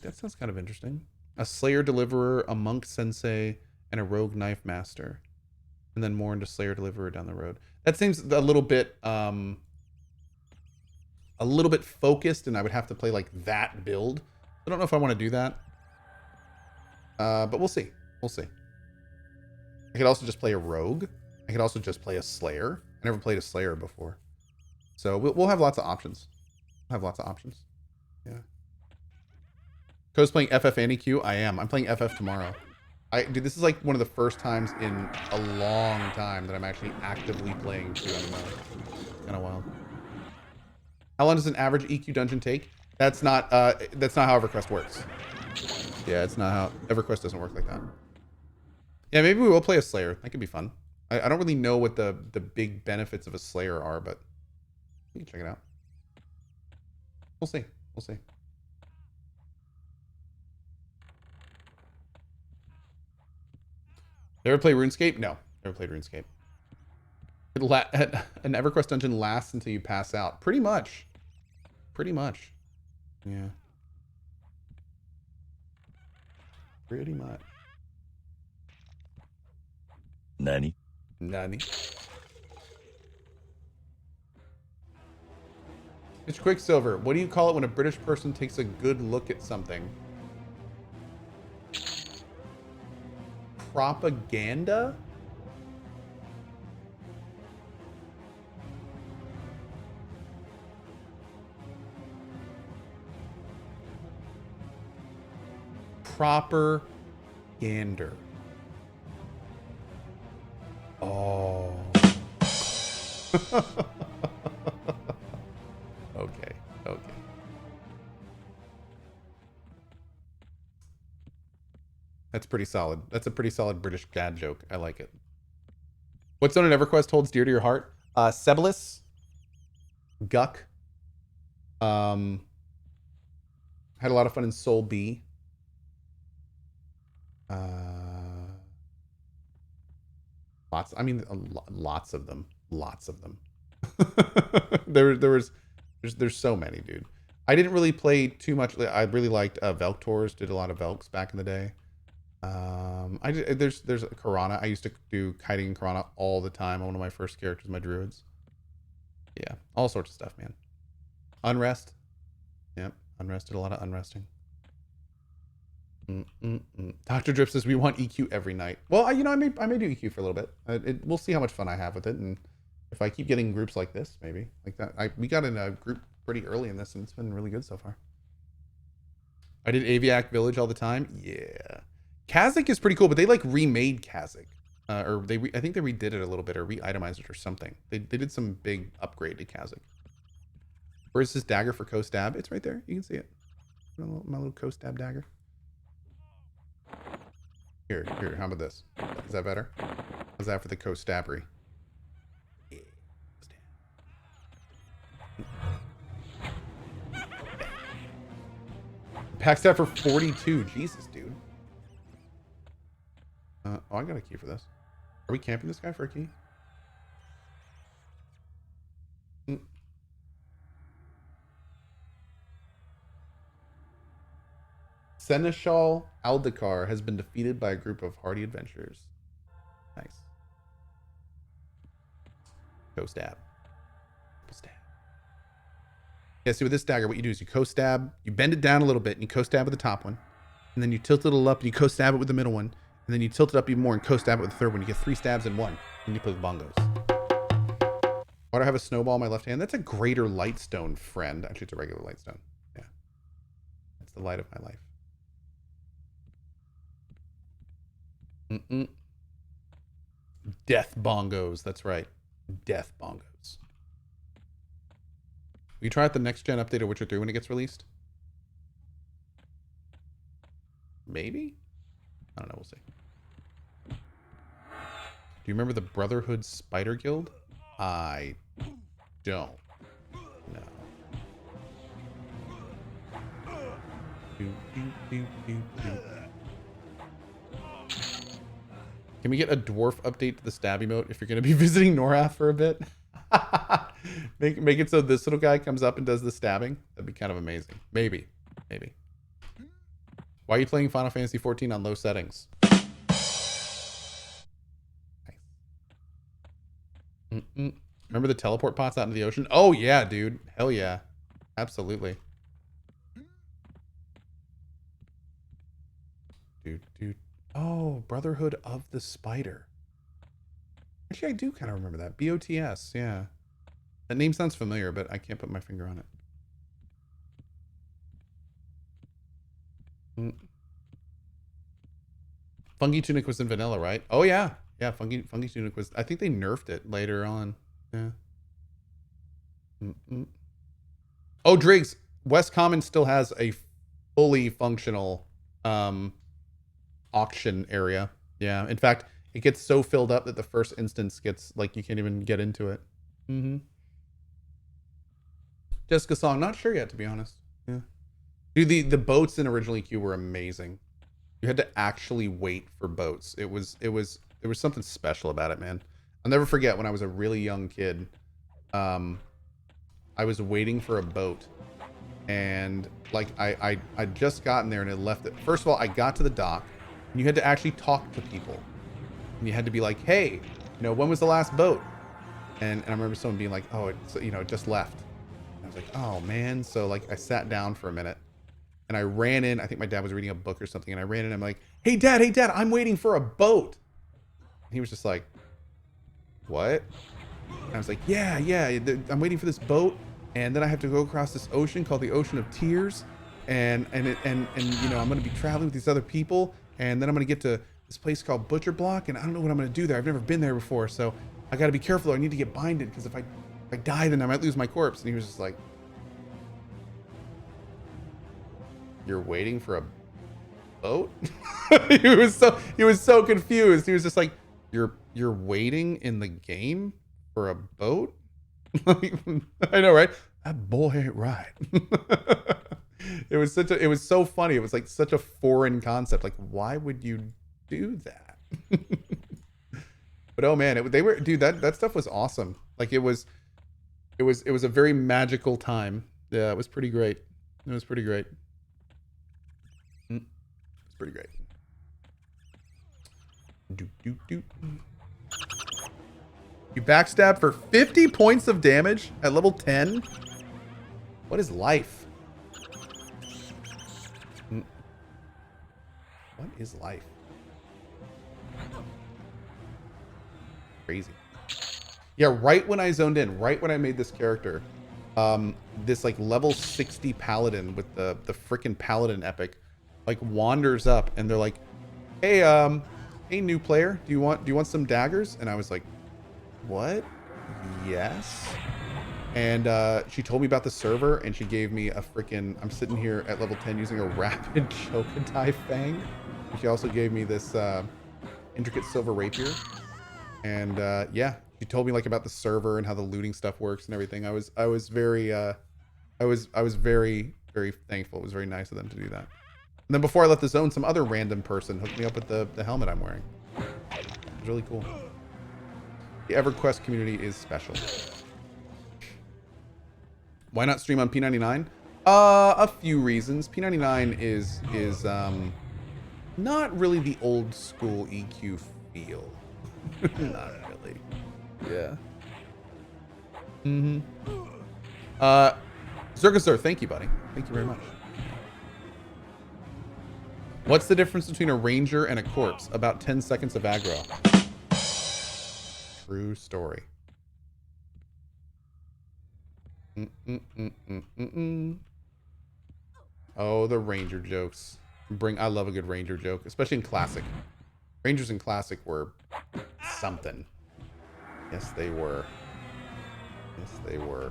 that sounds kind of interesting. A Slayer Deliverer, a Monk Sensei, and a Rogue Knife Master. And then more into Slayer Deliverer down the road. That seems a little bit focused, and I would have to play like that build. I don't know if I want to do that. But we'll see. We'll see. I could also just play a Rogue. I could also just play a Slayer. I never played a Slayer before. So we'll have lots of options. We'll have lots of options. Yeah. Cohh's playing FF and EQ? I am. I'm playing FF tomorrow. Dude, this is like one of the first times in a long time that I'm actually actively playing 2 MMO. It's kind of wild. How long does an average EQ dungeon take? That's not how EverQuest works. Yeah, it's not how... EverQuest doesn't work like that. Yeah, maybe we will play a Slayer. That could be fun. I don't really know what the big benefits of a Slayer are, but we can check it out. We'll see. We'll see. Ever play RuneScape? No, never played RuneScape. An EverQuest dungeon lasts until you pass out. Pretty much. Pretty much. Yeah. Pretty much. Nani? Nani? Mr. Quicksilver, what do you call it when a British person takes a good look at something? Propaganda? Proper gander. Oh. Okay. Okay. That's pretty solid. That's a pretty solid British dad joke. I like it. What zone in EverQuest holds dear to your heart? Sebelis. Guck. Had a lot of fun in Soul B. Lots. I mean, lots of them. Lots of them. There's so many, dude. I didn't really play too much. I really liked Velk Tours. Did a lot of Velks back in the day. There's Karana. I used to do kiting in Karana all the time. One of my first characters, my druids. Yeah, all sorts of stuff, man. Unrest. Yep, Unrest. Did a lot of unresting. Dr. Drip says we want EQ every night. Well, I may do EQ for a little bit. We'll see how much fun I have with it, and if I keep getting groups like this, maybe like that. We got in a group pretty early in this, and it's been really good so far. I did Aviac Village all the time. Yeah, Kazakh is pretty cool, but they like remade Kazakh, or I think they redid it a little bit or re-itemized it or something. They did some big upgrade to Kazakh. Where's this dagger for Cohh stab? It's right there. You can see it. My little Cohh stab dagger. Here, how about this? Is that better? How's that for the Cohh stabbery? Pack stat for 42. Jesus, dude. Oh, I got a key for this. Are we camping this guy for a key? Seneschal Aldekar has been defeated by a group of hardy adventurers. Nice. Cohh stab. Stab. Yeah, see with this dagger, what you do is you Cohh stab, you bend it down a little bit, and you Cohh stab with the top one. And then you tilt it a little up, and you Cohh stab it with the middle one. And then you tilt it up even more and Cohh stab it with the third one. You get 3 stabs in one. And you play the bongos. Why do I have a snowball in my left hand? That's a greater lightstone, friend. Actually, it's a regular lightstone. Yeah. That's the light of my life. Death bongos. That's right. Death bongos. Will you try out the next gen update of Witcher 3 when it gets released? Maybe? I don't know. We'll see. Do you remember the Brotherhood Spider Guild? I don't. No. Can we get a dwarf update to the stab emote if you're going to be visiting Norath for a bit? make it so this little guy comes up and does the stabbing. That'd be kind of amazing. Maybe. Why are you playing Final Fantasy 14 on low settings? Mm-mm. Remember the teleport pots out into the ocean? Oh, yeah, dude. Hell yeah. Absolutely. Dude. Oh, Brotherhood of the Spider. Actually, I do kind of remember that. BOTS, yeah. That name sounds familiar, but I can't put my finger on it. Fungi Tunic was in vanilla, right? Oh, yeah. Yeah, Fungi Tunic was... I think they nerfed it later on. Yeah. Oh, Driggs. West Common still has a fully functional auction area. Yeah. In fact, it gets so filled up that the first instance gets, like, you can't even get into it. Jessica Song, not sure yet, to be honest. Yeah. Dude, the boats in Original EQ were amazing. You had to actually wait for boats. There was something special about it, man. I'll never forget when I was a really young kid. I was waiting for a boat, and like I'd just gotten there and it left it. First of all, I got to the dock, and you had to actually talk to people, and you had to be like, hey, when was the last boat? And I remember someone being like, oh, it's, it just left. And I was like, oh man. So like I sat down for a minute. And I ran in. I think my dad was reading a book or something. And I ran in. I'm like, hey, dad, I'm waiting for a boat. And he was just like, what? And I was like, yeah, I'm waiting for this boat. And then I have to go across this ocean called the Ocean of Tears. And I'm going to be traveling with these other people. And then I'm going to get to this place called Butcher Block. And I don't know what I'm going to do there. I've never been there before. So I got to be careful. I need to get binded because if I die, then I might lose my corpse. And he was just like, you're waiting for a boat? he was so confused. He was just like, you're waiting in the game for a boat? I know, right? That boy ain't right. It was so funny. It was like such a foreign concept. Like, why would you do that? But oh man, dude, that stuff was awesome. Like it was a very magical time. Yeah, it was pretty great. It was pretty great. It's pretty great. You backstab for 50 points of damage at level 10? What is life? What is life? Crazy. Yeah, right when I zoned in, right when I made this character, this like level 60 paladin with the frickin' paladin epic like wanders up and they're like, hey, hey new player, do you want some daggers? And I was like, what? Yes. And she told me about the server and she gave me a frickin', I'm sitting here at level 10 using a rapid Chokadai Fang. And she also gave me this intricate silver rapier. And yeah, she told me like about the server and how the looting stuff works and everything. I was very very thankful. It was very nice of them to do that. And then before I left the zone, some other random person hooked me up with the helmet I'm wearing. It was really cool. The EverQuest community is special. Why not stream on P99? A few reasons. P99 is not really the old school EQ feel. Not really. Yeah. Zergasur, thank you, buddy. Thank you very much. What's the difference between a ranger and a corpse? About 10 seconds of aggro. True story. Oh, the ranger jokes. I love a good ranger joke, especially in classic. Rangers in classic were something. Yes, they were. Yes, they were.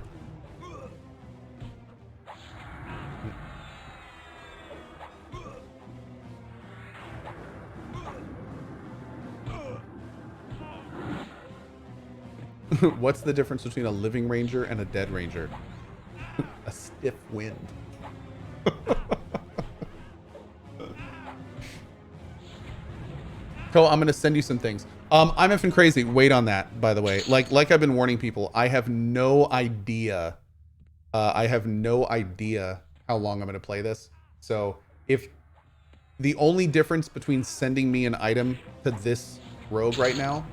What's the difference between a living ranger and a dead ranger? A stiff wind. Cohh, I'm gonna send you some things. I'm effing crazy. Wait on that, by the way. Like I've been warning people, I have no idea. I have no idea how long I'm gonna play this. So if The only difference between sending me an item to this rogue right now,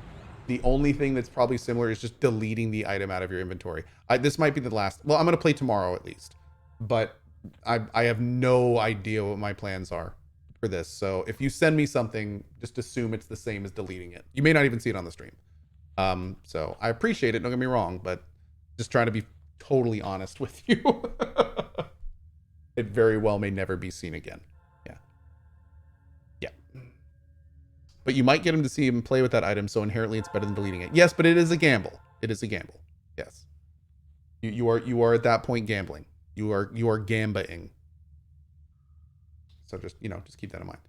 the only thing that's probably similar is just deleting the item out of your inventory. This might be the last. Well, I'm going to play tomorrow at least. But I have no idea what my plans are for this. So if you send me something, just assume it's the same as deleting it. You may not even see it on the stream. So I appreciate it. Don't get me wrong, but just trying to be totally honest with you. It very well may never be seen again. Yeah. Yeah. But you might get him to see him play with that item, so inherently it's better than deleting it. Yes, but it is a gamble. It is a gamble. Yes. You are at that point gambling. You are gambling. So just, just keep that in mind.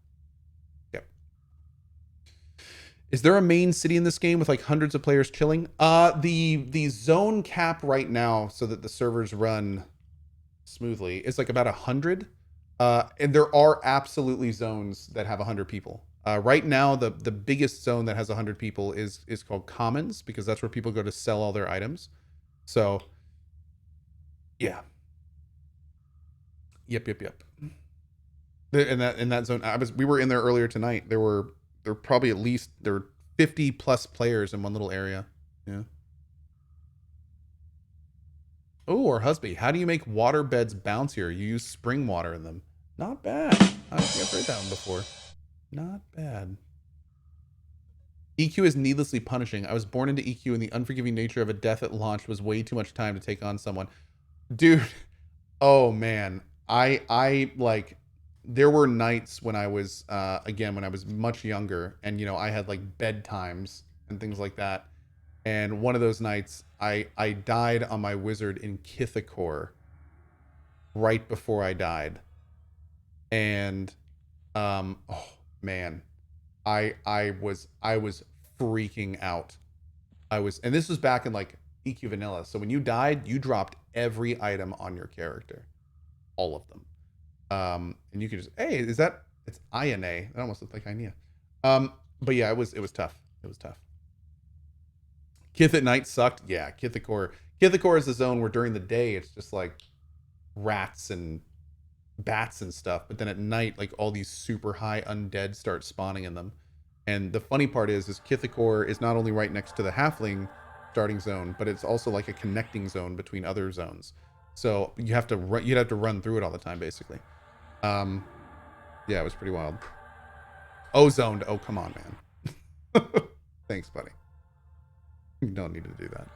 Yep. Is there a main city in this game with like hundreds of players chilling? The zone cap right now, so that the servers run smoothly, is like about 100. And there are absolutely zones that have 100 people. Right now, the biggest zone that has 100 people is called Commons, because that's where people go to sell all their items. So, yeah. Yep. In that zone, we were in there earlier tonight. There were probably at least 50 plus players in one little area. Yeah. Oh, or Husby, how do you make water beds bouncier? You use spring water in them. Not bad. I think I've heard that one before. Not bad. EQ is needlessly punishing. I was born into EQ, and the unforgiving nature of a death at launch was way too much time to take on someone. Dude, oh man. I like, there were nights when I was, again, when I was much younger, and I had like bedtimes and things like that. And one of those nights, I died on my wizard in CohhCarnage right before I died. And, oh man, I was freaking out. And this was back in like EQ vanilla. So when you died, you dropped every item on your character. All of them. And you could just, hey, it's INA. It almost looked like INEA. But yeah, it was tough. It was tough. Kith at night sucked. Yeah, CohhCarnage is the zone where during the day it's just like rats and bats and stuff, but then at night, like all these super high undead start spawning in them. And the funny part is CohhCarnage is not only right next to the halfling starting zone, but it's also like a connecting zone between other zones. So you'd have to run through it all the time, basically. Yeah, it was pretty wild. Ozoned. Oh, come on, man. Thanks, buddy. You don't need to do that.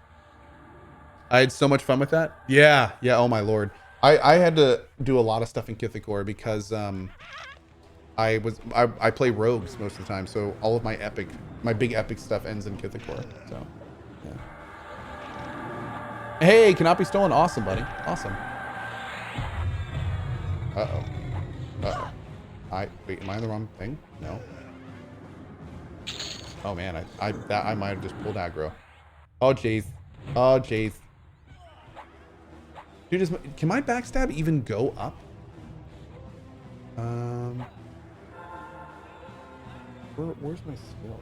I had so much fun with that. Yeah. Oh my lord. I had to do a lot of stuff in CohhCarnage because I play rogues most of the time, so all of my big epic stuff ends in CohhCarnage. So yeah. Hey, cannot be stolen. Awesome, buddy. Awesome. Wait, am I on the wrong thing? No. Oh man, I might have just pulled aggro. Oh jeez. Oh jeez. Dude, can my backstab even go up? Where's my skill?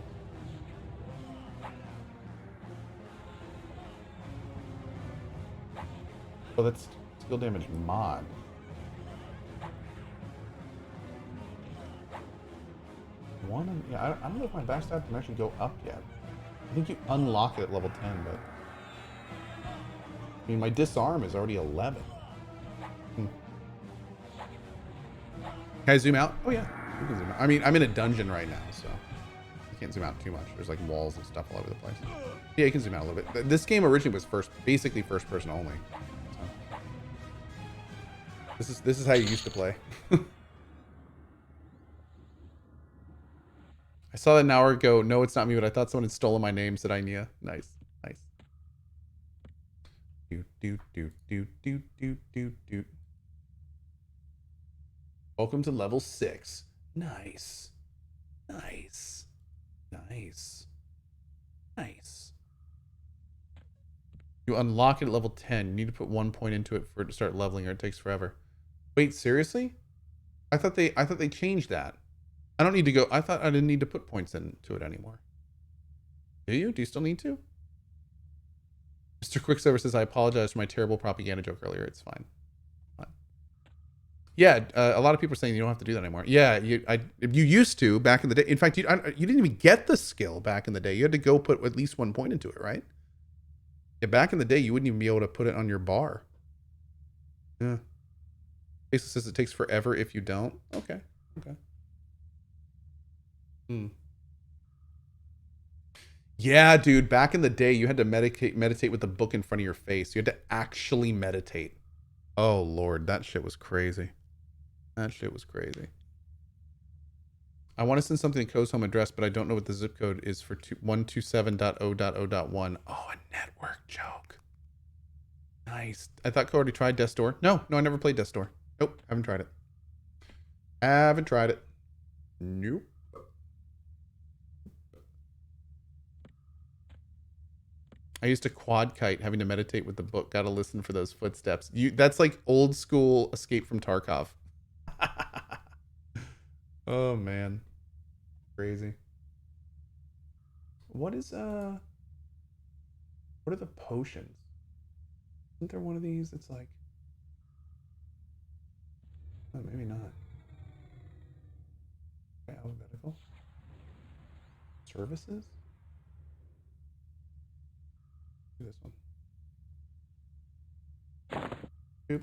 Oh, that's skill damage mod. Yeah, I don't know if my backstab can actually go up yet. I think you unlock it at level 10, but I mean, my disarm is already 11. Can I zoom out? Oh yeah, you can zoom out. I mean, I'm in a dungeon right now, so you can't zoom out too much. There's like walls and stuff all over the place. Yeah, you can zoom out a little bit. This game originally was basically first person only. So this is how you used to play. I saw that an hour ago. No, it's not me, but I thought someone had stolen my name. Said INEA. Nice. Do. Welcome to level 6. Nice. You unlock it at level 10. You need to put 1 point into it for it to start leveling, or it takes forever. Wait, seriously? I thought they changed that. I don't need to go. I thought I didn't need to put points into it anymore. Do you? Do you still need to? Mr. Quicksilver says, I apologize for my terrible propaganda joke earlier. It's fine. Yeah, a lot of people are saying you don't have to do that anymore. Yeah, you used to back in the day. In fact, you didn't even get the skill back in the day. You had to go put at least 1 point into it, right? Yeah, back in the day, you wouldn't even be able to put it on your bar. Yeah. Basically says it takes forever if you don't. Okay. Okay. Hmm. Yeah, dude. Back in the day, you had to meditate with the book in front of your face. You had to actually meditate. Oh Lord, that shit was crazy. That shit was crazy. I want to send something to Cohh's home address, but I don't know what the zip code is for 127.0.0.1. Oh, a network joke. Nice. I thought Cohh already tried Death's Door. No, I never played Death's Door. Nope, haven't tried it. Haven't tried it. Nope. I used to quad kite, having to meditate with the book. Gotta listen for those footsteps. That's like old school Escape from Tarkov. Oh man. Crazy. What are the potions? Isn't there one of these? It's like, oh, maybe not. Okay, alphabetical. Services? Do this one. Oop.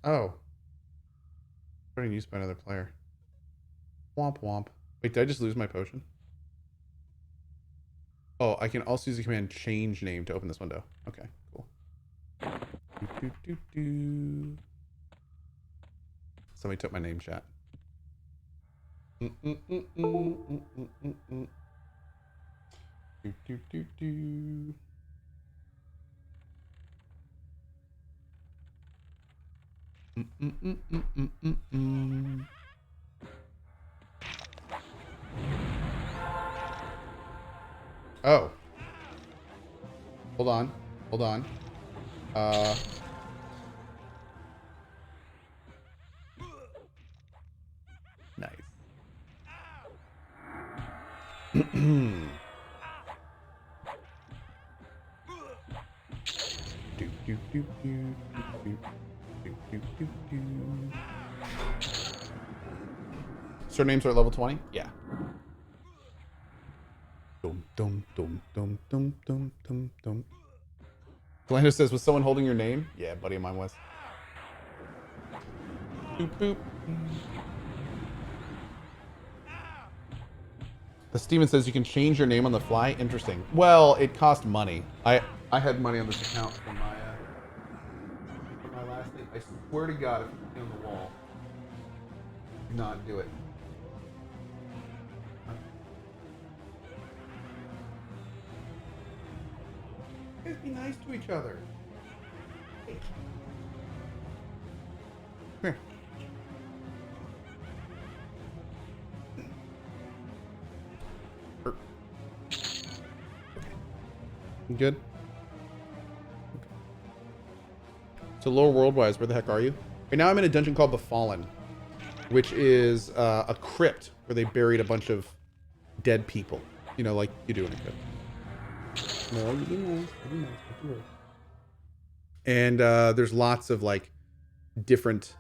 Oh. Getting used by another player. Womp womp. Wait, did I just lose my potion? Oh, I can also use the command change name to open this window. Okay, cool. Somebody took my name, chat. Oh. Hold on. Hold on. Nice. Surnames are at level 20? Yeah. Dum dum dum dum dum dum dum dum. Delano says, was someone holding your name? Yeah, buddy of mine was. Boop boop. The Steven says you can change your name on the fly. Interesting. Well, it cost money. I had money on this account for my last name. I swear to God, if it's on the wall, do not do it. Guys, be nice to each other. Hey. Come here. You good? Okay. So lower world-wise, where the heck are you? Right now I'm in a dungeon called The Fallen, which is a crypt where they buried a bunch of dead people. You know, like you do in a crypt. No, you be nice. You be nice. Don't worry. And there's lots of like different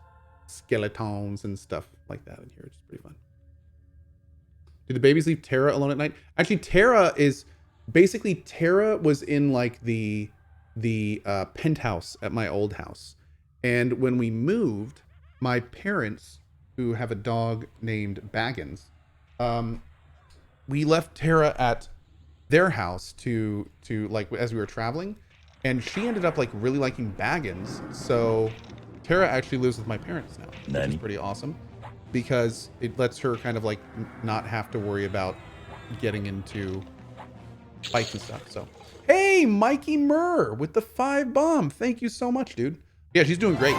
skeletons and stuff like that in here, which is pretty fun. Do the babies leave Tara alone at night? Actually, Tara was in like the penthouse at my old house. And when we moved, my parents, who have a dog named Baggins, we left Tara at their house to like as we were traveling, and she ended up like really liking Baggins. So Tara actually lives with my parents now, which is pretty awesome because it lets her kind of like not have to worry about getting into fights and stuff. So hey, Mikey Murr with the 5 bomb. Thank you so much, dude. Yeah, she's doing great.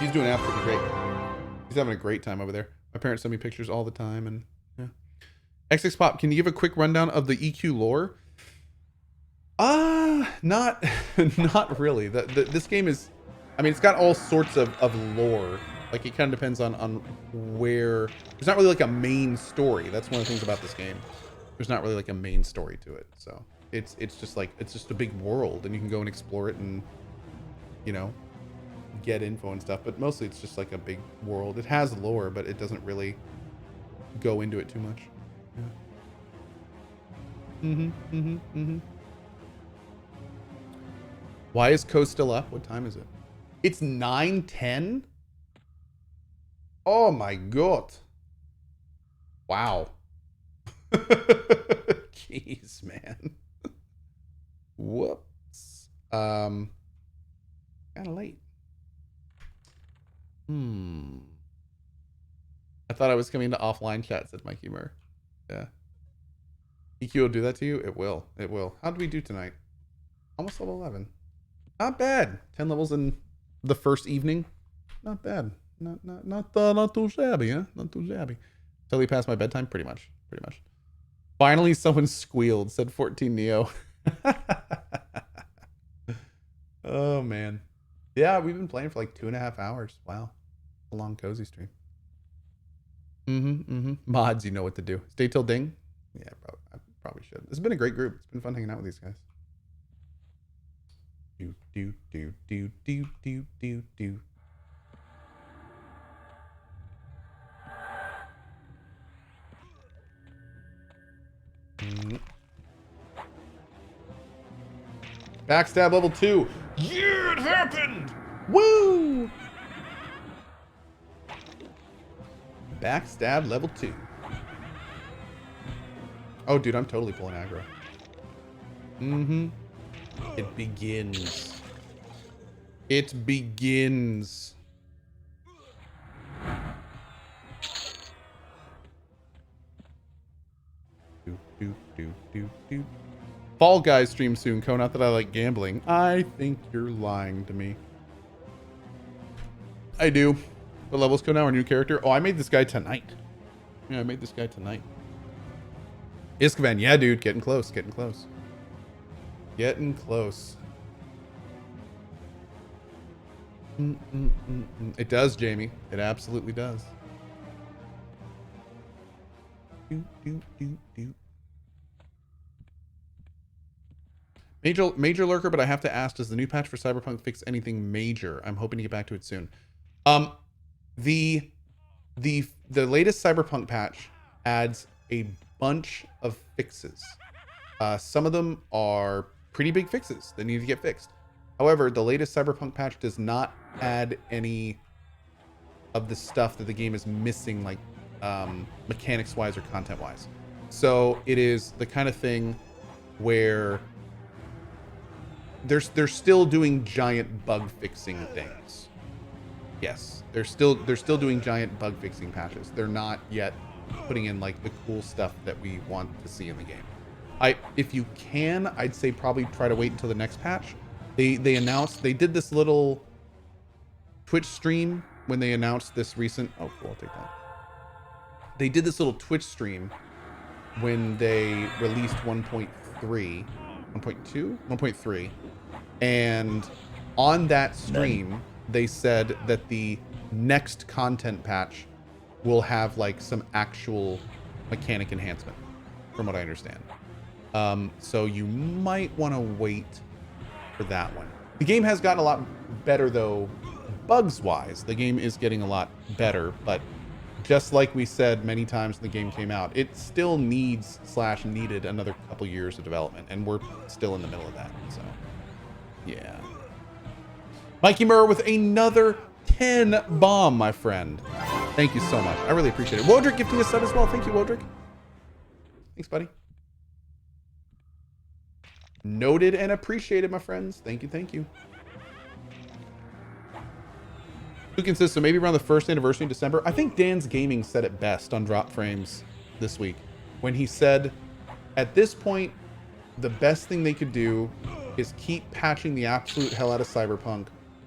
She's doing absolutely great. She's having a great time over there. My parents send me pictures all the time, and yeah. XX Pop, can you give a quick rundown of the EQ lore? Not not really. This game is, I mean, it's got all sorts of lore. Like, it kind of depends on where. There's not really like a main story. That's one of the things about this game. There's not really like a main story to it. So it's just like, it's just a big world, and you can go and explore it and, you know, get info and stuff. But mostly it's just like a big world. It has lore, but it doesn't really go into it too much. Yeah. Why is Cohh still up? What time is it? It's 9:10? Oh my god. Wow. Jeez, man. Whoops. Kind of late. I thought I was coming to offline chat, said Mikey Murr. Yeah. EQ will do that to you? It will. It will. How did we do tonight? Almost level 11. Not bad. 10 levels in the first evening. Not bad. Not too shabby, huh? Not too shabby. Totally past my bedtime? Pretty much. Pretty much. Finally, someone squealed, said 14 Neo. Oh, man. Yeah, we've been playing for like 2.5 hours. Wow. A long, cozy stream. Mods, you know what to do. Stay till ding? Yeah, I probably should. It's been a great group. It's been fun hanging out with these guys. Do. Backstab level 2. Yeah, it happened! Woo! Backstab level 2. Oh, dude, I'm totally pulling aggro. It begins. It begins. Do. Fall Guys stream soon, Cohh. Not that I like gambling. I think you're lying to me. I do. What levels Cohh now? Our new character? Oh, I made this guy tonight. Yeah, I made this guy tonight. Iskavan, yeah, dude. Getting close. Getting close. Getting close. It does, Jamie. It absolutely does. Do. Major lurker, but I have to ask, does the new patch for Cyberpunk fix anything major? I'm hoping to get back to it soon. The latest Cyberpunk patch adds a bunch of fixes. Some of them are pretty big fixes that need to get fixed. However, the latest Cyberpunk patch does not add any of the stuff that the game is missing, like mechanics-wise or content-wise. So it is the kind of thing where they're still doing giant bug fixing things. Yes, they're still doing giant bug fixing patches. They're not yet putting in like the cool stuff that we want to see in the game. If you can, I'd say probably try to wait until the next patch. They announced, they did this little Twitch stream when they announced this recent, oh cool, I'll take that. They did this little Twitch stream when they released 1.3, 1.2, 1.3, and on that stream they said that the next content patch will have like some actual mechanic enhancement, from what I understand. So you might want to wait for that one. The game has gotten a lot better though, bugs wise. The game is getting a lot better, but just like we said many times when the game came out, it still needed another couple years of development, and we're still in the middle of that. So yeah. Mikey Murr with another 10 bomb, my friend. Thank you so much. I really appreciate it. Wodrick gifting a sub as well. Thank you, Wodrick. Thanks, buddy. Noted and appreciated, my friends. Thank you, thank you. Who consists of maybe around the first anniversary in December? I think Dan's Gaming said it best on Drop Frames this week when he said, at this point, the best thing they could do is keep patching the absolute hell out of Cyberpunk,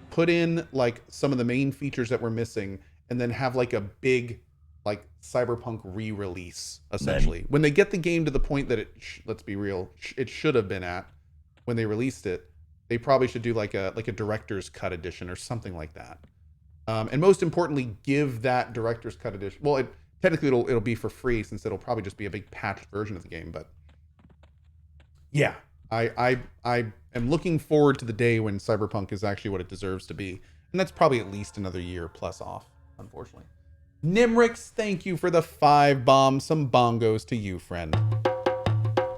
put in like some of the main features that we're missing, and then have like a big like Cyberpunk re-release essentially. When they get the game to the point that it let's be real, it should have been at, when they released it, they probably should do like a director's cut edition or something like that. And most importantly, give that director's cut edition. Well, technically it'll be for free since it'll probably just be a big patched version of the game. But yeah, I am looking forward to the day when Cyberpunk is actually what it deserves to be, and that's probably at least another year plus off, unfortunately. Nimrix, thank you for the 5 bombs. Some bongos to you, friend.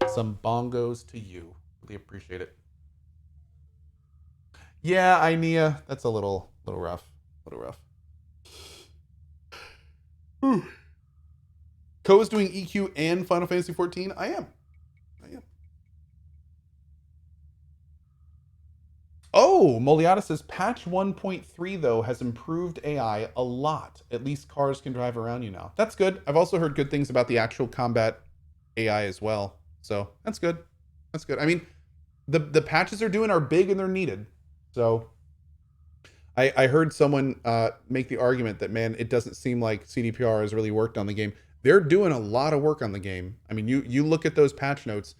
Some bongos to you. Really appreciate it. Yeah, Inea, that's a little rough. A little rough. Cohh is doing EQ and Final Fantasy 14. I am. Oh, Moliata says patch 1.3 though has improved AI a lot. At least cars can drive around you now. That's good. I've also heard good things about the actual combat AI as well. So that's good. That's good. I mean, the patches they're doing are big and they're needed. So I heard someone make the argument that, man, it doesn't seem like CDPR has really worked on the game. They're doing a lot of work on the game. I mean, you look at those patch notes,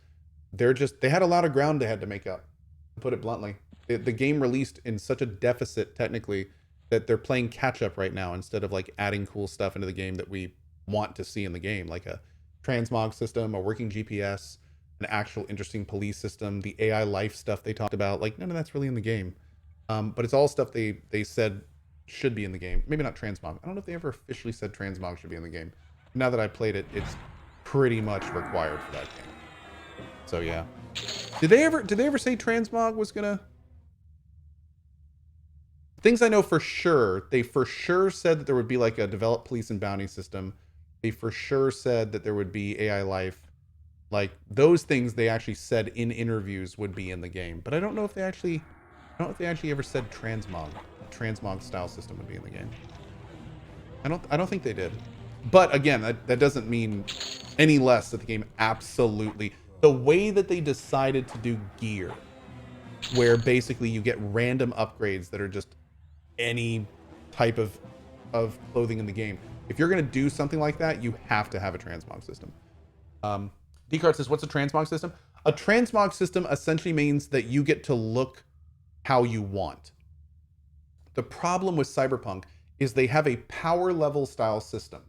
they had a lot of ground they had to make up, to put it bluntly. The game released in such a deficit technically that they're playing catch up right now instead of like adding cool stuff into the game that we want to see in the game, like a transmog system, a working GPS, an actual interesting police system, the AI life stuff they talked about. Like none of that's really in the game. But it's all stuff they said should be in the game. Maybe not transmog. I don't know if they ever officially said transmog should be in the game. Now that I played it, it's pretty much required for that game. So yeah. Did they ever say transmog was gonna? Things I know for sure, they for sure said that there would be like a developed police and bounty system. They for sure said that there would be AI life. Like those things they actually said in interviews would be in the game. But I don't know if they actually ever said transmog. A transmog style system would be in the game. I don't think they did. But again, that doesn't mean any less that the game absolutely, the way that they decided to do gear, where basically you get random upgrades that are just any type of clothing in the game. If you're going to do something like that, you have to have a transmog system. Descartes says, what's a transmog system? A transmog system essentially means that you get to look how you want. The problem with Cyberpunk is they have a power level style system.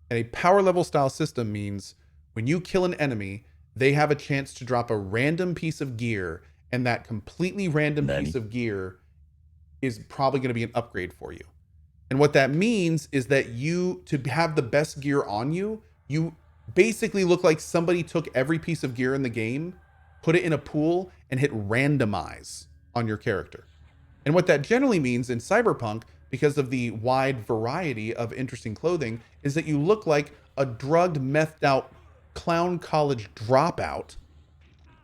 And a power level style system means when you kill an enemy, they have a chance to drop a random piece of gear, and that completely random piece of gear is probably going to be an upgrade for you. And what that means is that to have the best gear on you, you basically look like somebody took every piece of gear in the game, put it in a pool, and hit randomize on your character. And what that generally means in Cyberpunk, because of the wide variety of interesting clothing, is that you look like a drugged, methed out clown college dropout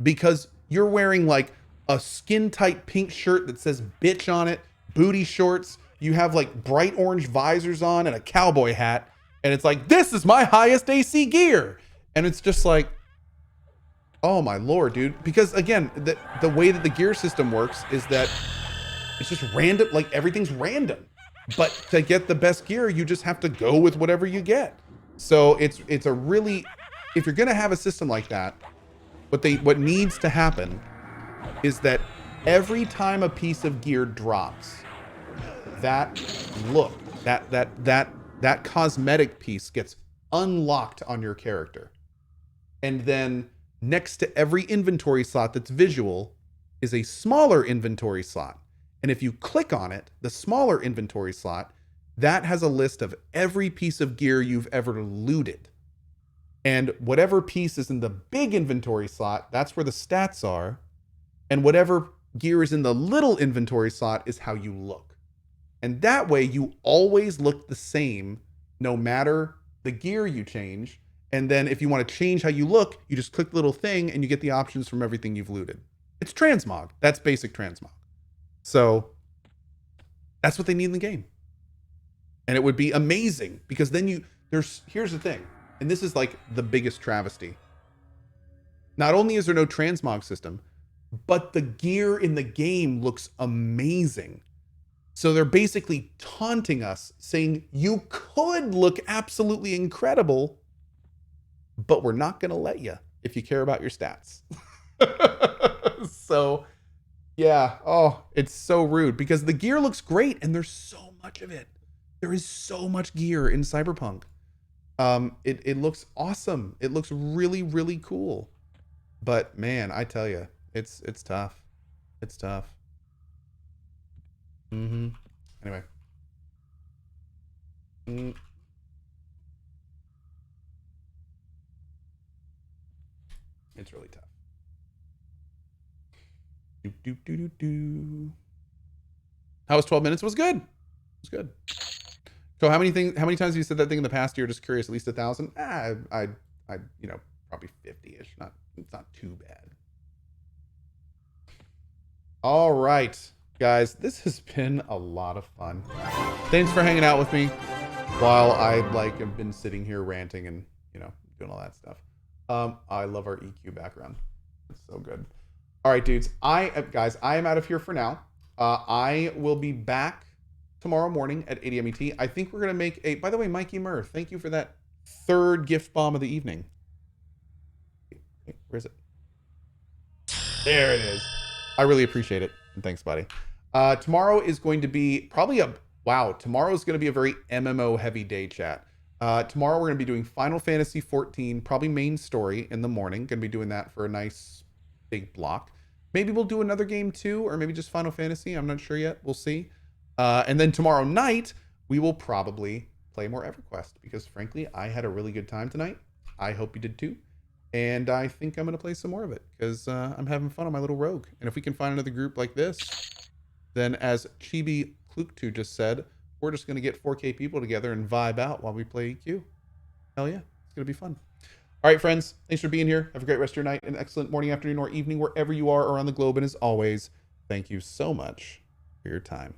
because you're wearing like a skin tight pink shirt that says bitch on it, booty shorts, you have like bright orange visors on and a cowboy hat, and it's like, this is my highest AC gear. And it's just like, oh my lord, dude. Because again, the way that the gear system works is that it's just random, like everything's random. But to get the best gear, you just have to go with whatever you get. So it's a really, if you're gonna have a system like that, what needs to happen is that every time a piece of gear drops, that look, that cosmetic piece gets unlocked on your character. And then next to every inventory slot that's visual is a smaller inventory slot. And if you click on it, the smaller inventory slot, that has a list of every piece of gear you've ever looted. And whatever piece is in the big inventory slot, that's where the stats are. And whatever gear is in the little inventory slot is how you look. And that way you always look the same no matter the gear you change. And then if you want to change how you look, you just click the little thing and you get the options from everything you've looted. It's transmog. That's basic transmog. So that's what they need in the game. And it would be amazing because then here's the thing. And this is like the biggest travesty. Not only is there no transmog system, but the gear in the game looks amazing. So they're basically taunting us, saying you could look absolutely incredible, but we're not going to let you if you care about your stats. So, yeah. Oh, it's so rude because the gear looks great and there's so much of it. There is so much gear in Cyberpunk. It looks awesome. It looks really, really cool. But man, I tell you, it's tough. It's tough. Mm-hmm. Anyway. Mm. It's really tough. Do do do do do. How was 12 minutes? It was good. It was good. So how many times have you said that thing in the past year? Just curious, at least 1,000? I probably 50-ish. It's not too bad. All right, guys, this has been a lot of fun. Thanks for hanging out with me while I have been sitting here ranting and doing all that stuff. I love our EQ background. It's so good. All right, dudes. Guys, I am out of here for now. I will be back tomorrow morning at 8 a.m. ET. I think we're gonna make a. By the way, Mikey Murr, thank you for that third gift bomb of the evening. Where is it? There it is. I really appreciate it. And thanks, buddy. Tomorrow is going to be probably tomorrow is going to be a very MMO heavy day, chat. Tomorrow we're going to be doing Final Fantasy 14, probably main story in the morning. Going to be doing that for a nice big block. Maybe we'll do another game too, or maybe just Final Fantasy. I'm not sure yet. We'll see. And then tomorrow night, we will probably play more EverQuest because frankly, I had a really good time tonight. I hope you did too. And I think I'm going to play some more of it because I'm having fun on my little rogue. And if we can find another group like this, then as Chibi Kluktu just said, we're just going to get 4K people together and vibe out while we play EQ. Hell yeah. It's going to be fun. All right, friends. Thanks for being here. Have a great rest of your night, an excellent morning, afternoon, or evening, wherever you are around the globe. And as always, thank you so much for your time.